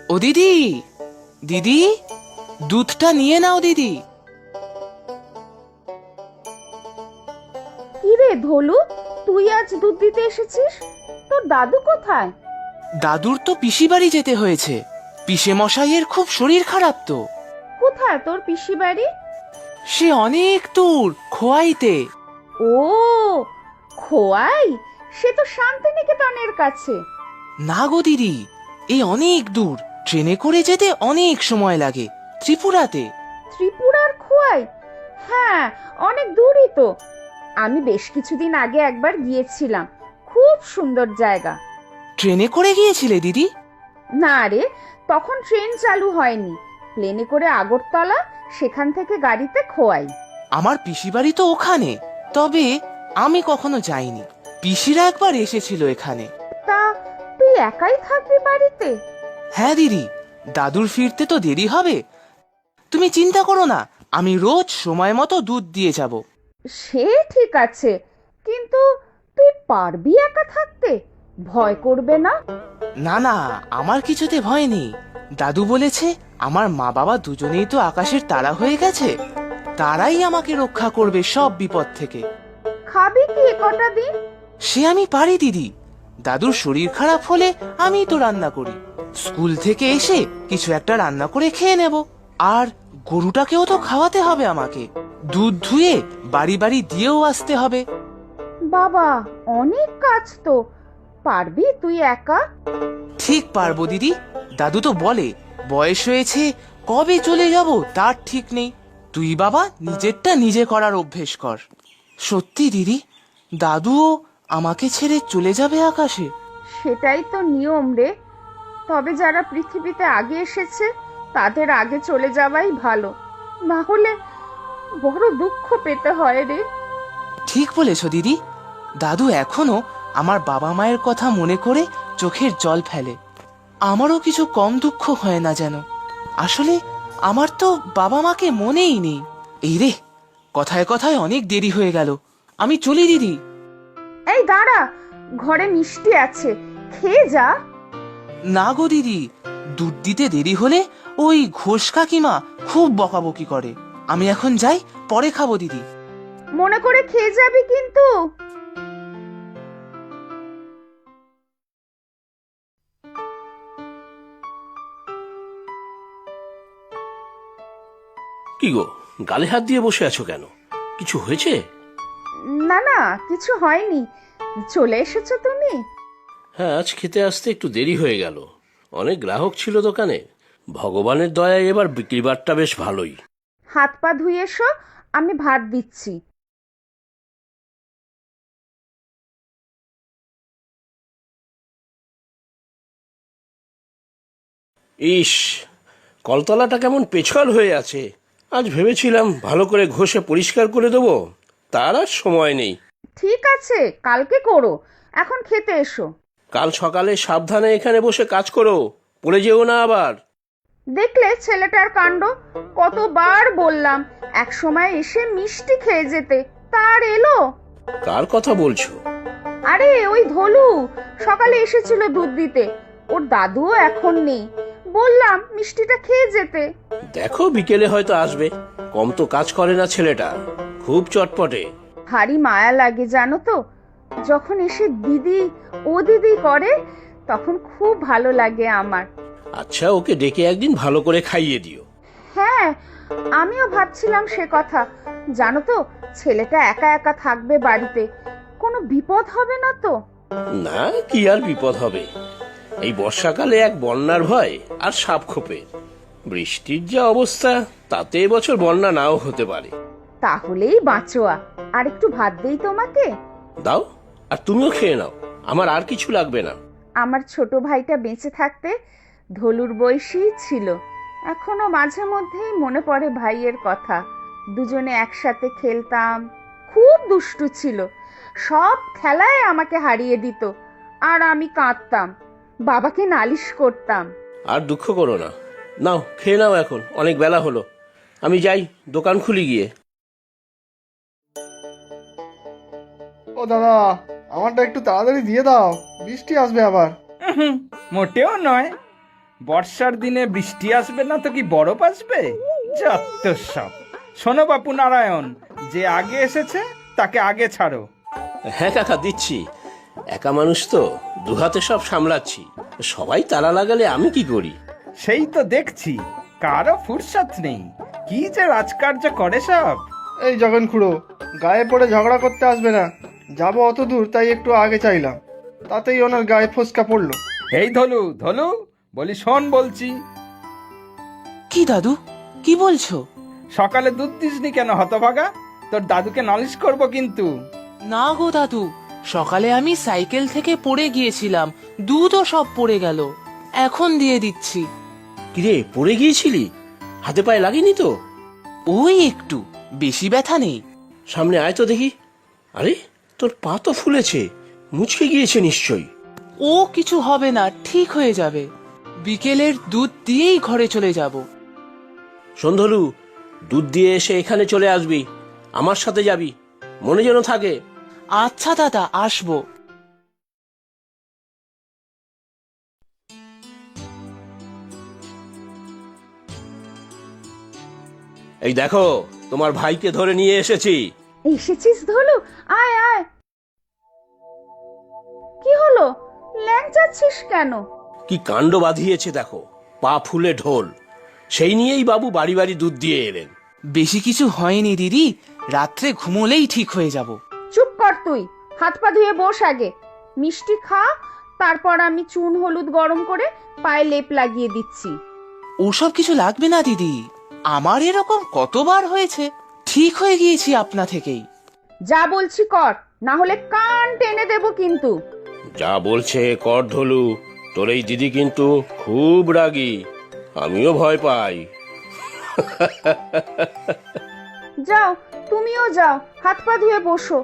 ও দিদি, দিদি, দুধটা নিয়ে নাও দিদি। কি রে ধলু, তুই আজ দুধ দিতে এসেছিস? তোর দাদু কোথায়? দাদুর তো পিসি বাড়ি যেতে হয়েছে। পিসে মশাইয়ের খুব শরীর খারাপ তো। কোথায় তোর পিসি বাড়ি? সে অনেক দূর, খোয়াইতে। ও, খোয়াই? সে তো শান্তিনিকেতনের কাছে। না গো দিদি, এই অনেক দূর, ট্রেনে করে যেতে অনেক সময় লাগে। ত্রিপুরাতে। ত্রিপুরার খোয়াই? হ্যাঁ, অনেক দূরই তো। আমি বেশ কিছুদিন আগে একবার গিয়েছিলাম, খুব সুন্দর জায়গা। ট্রেনে করে গিয়েছিলে দিদি? না রে, তখন ট্রেন চালু হয়নি, প্লেনে করে আগরতলা, সেখান থেকে গাড়িতে খোয়াই। আমার পিসি বাড়ি তো ওখানে, তবে আমি কখনো যাইনি। পিসিরা একবার এসেছিল এখানে। তা তুই একাই থাকবি বাড়িতে? হ্যাঁ দিদি, দাদুর ফিরতে তো দেরি হবে। তুমি চিন্তা করো না, আমি রোজ সময় মতো দুধ দিয়ে যাব। সে ঠিক আছে, কিন্তু তুই পারবি একা থাকতে? ভয় করবে না? না না, আমার কিছুতে ভয় নেই। দাদু বলেছে আমার মা বাবা দুজনেই তো আকাশের তারা হয়ে গেছে, তারাই আমাকে রক্ষা করবে সব বিপদ থেকে। খাবি কি কটা দিন? সে আমি পারি দিদি। দাদুর শরীর খারাপ হলে আমি তো রান্না করি। স্কুল থেকে এসে কিছু একটা রান্না করে খেয়ে নেব। আর গরুটাকেও তো খাওয়াতে হবে আমাকে। দুধ ধুয়ে বাড়ি বাড়ি দিয়েও আসতে হবে। বাবা, অনেক কাজ তো। পারবি তুই একা? ঠিক পারবো দিদি। দাদু তো বলে বয়স হয়েছে, কবে চলে যাব তার ঠিক নেই। তুই বাবা নিজেরটা নিজে করার অভ্যেস কর। সত্যি দিদি, দাদুও আমাকে ছেড়ে চলে যাবে আকাশে? সেটাই তো নিয়ম রে। তবে যারা পৃথিবীতে আগে এসেছে তাদের আগে চলে যাওয়াই ভালো, না হলে বড় দুঃখ পেতে হয় রে। ঠিক বলেছ দিদি। দাদু এখনো আমার বাবা মায়ের কথা মনে করে চোখের জল ফেলে। আমারও কিছু কম দুঃখ হয় না যেন। আসলে আমার তো বাবা মাকে মনেই নেই। এই রে, কথায় কথায় অনেক দেরি হয়ে গেল। আমি চলি দিদি। এই দাঁড়া, ঘরে মিষ্টি আছে, খেয়ে যা। না গো দিদি, দুধ দিতে দেরি হলে ওই ঘোষ কাকিমা খুব বকাবকি করে। আমি এখন যাই, পরে খাবো দিদি। মনে করে খেয়ে যাবি কিন্তু। কি গো, গালে হাত দিয়ে বসে আছো কেন? কিছু হয়েছে? না না, কিছু হয়নি। চলে এসেছো তুমি? হ্যাঁ, আজ খেতে আসতে একটু দেরি হয়ে গেল। অনেক গ্রাহক ছিল দোকানে। ভগবানের দয়ায় এবার বিক্রি বাট্টা বেশ ভালোই। হাত পা ধুয়ে এসো, আমি ভাত দিচ্ছি। ইস, কলতলাটা কেমন পেছল হয়ে আছে। আজ ভেবেছিলাম ভালো করে ঘষে পরিষ্কার করে দেবো, তার আর সময় নেই। ঠিক আছে, কালকে করো, এখন খেতে এসো। কাল সকালে সাবধানে এখানে বসে কাজ করো, পড়ে যেও না আবার। দেখলে ছেলেটার কাণ্ড, কতবার বললাম এক সময় এসে মিষ্টি খেয়ে যেতে, তার এলো। কার কথা বলছো? আরে ওই ধলু, সকালে এসেছিল দুধ দিতে, ওর দাদুও এখন নেই, বললাম মিষ্টিটা খেয়ে যেতে। দেখো বিকেলে হয়তো আসবে। কম তো কাজ করে না ছেলেটা, খুব চটপটে। ভারী মায়া লাগে জানো তো, যখন এসে দিদি ও দিদি করে, তখন খুব ভালো লাগে আমার। আচ্ছা, ওকে ডেকে একদিন ভালো করে খাইয়ে দিও। হ্যাঁ, আমিও ভাবছিলাম সে কথা। জানো তো, ছেলেটা একা একা থাকবে বাড়িতে, কোনো বিপদ হবে না তো? না, কি আর বিপদ হবে। এই বর্ষাকালে এক বন্যার ভয় আর সাপ খোপে। বৃষ্টির যা অবস্থা, তাতে এবছর বন্যা নাও হতে পারে। তাহলেই বাঁচোয়া। আর একটু ভাত দেই তোমাকে? দাও, আর তুমিও খেয়ে নাও, আমার আর কিছু লাগবে না। আমার ছোট ভাইটা বেঁচে থাকতে ধলুর বয়সী ছিল। এখনো মাঝে মধ্যেই মনে পড়ে ভাইয়ের কথা। দুজনে একসাথে খেলতাম, খুব দুষ্টু ছিল, সব খেলায় আমাকে হারিয়ে দিত, আর আমি কাঁদতাম, বাবাকে নালিশ করতাম। আর দুঃখ করো না, নাও খেয়ে নাও, এখন অনেক বেলা হলো। আমি যাই, দোকান খুলি গিয়ে। ও দাদা, আমারটা একটু তাড়াতাড়ি দিয়ে দাও, বৃষ্টি আসবে আবার। মোটেও নয়, বর্ষার দিনে বৃষ্টি আসবে না তো কি বরফ আসবে? যত সব। শোনো বাপু নারায়ণ, যে আগে এসেছে তাকে আগে ছাড়ো। হ্যাঁ কাকা, দিচ্ছি। একা মানুষ তো, দুহাতে সব সামলাচ্ছি। সবাই তালা লাগালে আমি কি করি? সেই তো দেখছি, কারো ফুরসত নেই। কি যে রাজকার্য করে সব। এই জগন খুড়ো, গায়ে পড়ে ঝগড়া করতে আসবে না। যাবো অত দূর, তাই একটু আগে চাইলাম, তাতেই ওনার গায়ে ফোসকা পড়লো। এই ধলু ধলু, বলি শোন বলছি। কি দাদু, কি বলছো? সকালে দুধ দিসনি কেন হতভাগা? তোর দাদুকে নালিশ করব কিন্তু। না গো দাদু, সকালে আমি সাইকেল থেকে পড়ে গিয়েছিলাম, দুধও সব পড়ে গেল। এখন দিয়ে দিচ্ছি। কিরে, পড়ে গিয়েছিলি? হাতে পায়ে লাগেনি তো? ওই একটু, বেশি ব্যথা নেই। সামনে আয় তো দেখি। আরে, তোর পা তো ফুলেছে, মুচকে গিয়েছে নিশ্চয়ই। ও কিছু হবে না, ঠিক হয়ে যাবে। বিকেলের দুধ দিয়েই ঘরে চলে যাব। সন্ধলু, দুধ দিয়ে এসে এখানে চলে আসবি, আমার সাথে যাবি, মনে যেন থাকে। আচ্ছা দাদা, আসবো। এই দেখো, তোমার ভাইকে ধরে নিয়ে এসেছি। এসেছিস ধলু? আয় আয়। কি হলো, ল্যাংচাচ্ছিস কেন? কি কাণ্ড বাঁধিয়েছে দেখো, পা ফুলে ঢোল। সেই নিয়েই বাবু বাড়ি বাড়ি দুধ দিয়ে এলেন। বেশি কিছু হয়নি দিদি, রাত্রে ঘুমোলেই ঠিক হয়ে যাব। চুপ কর তুই, হাত পা ধুয়ে বস আগে। মিষ্টি খা, তারপর আমি চুন হলুদ গরম করে পায়ে লেপ লাগিয়ে দিচ্ছি। ওসব কিছু লাগবে না দিদি, আমার এরকম কতবার হয়েছে। ঠিক হয়ে গিয়েছি আপনা থেকেই। যা বলছি কর, না হলে কান টেনে দেব কিন্তু। যা বলছে কর ঢোলু, তোর এই দিদি কিন্তু খুব রাগী, আমিও ভয় পাই। যাও, তুমিও যাও, হাত পা ধুয়ে বসো।